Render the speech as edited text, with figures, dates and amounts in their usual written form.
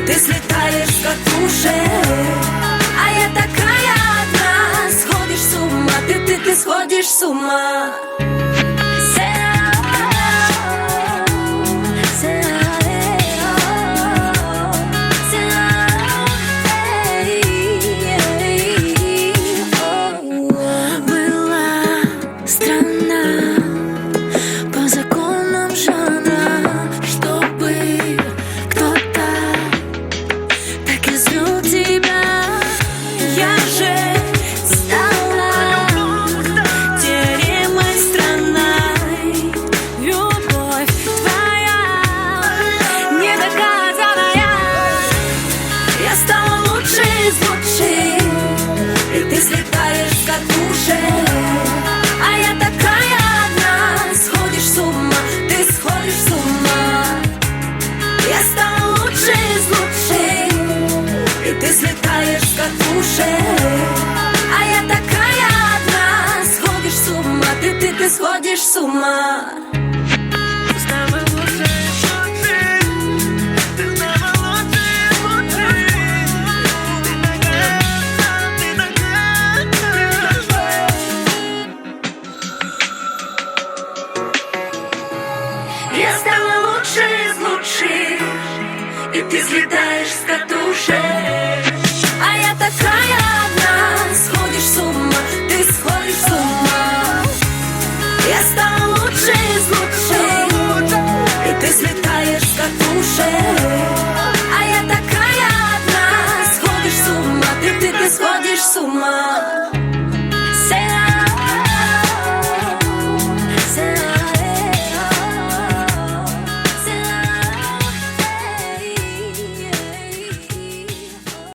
ты слетаешь с катушек, а я такая одна. Сходишь с ума, ты сходишь с ума. А я такая одна. Сходишь с ума, ты сходишь с ума. Я стала лучше из лучших, и ты слетаешь с катушек. А я такая одна. Сходишь с ума, ты сходишь с ума. Я стала лучше из лучших, и ты слетаешь с катушек. А я такая одна. Сходишь с ума, ты сходишь с ума. Я стала лучше из лучших, и ты слетаешь с катушек. А я такая одна. Сходишь с ума, ты сходишь с ума.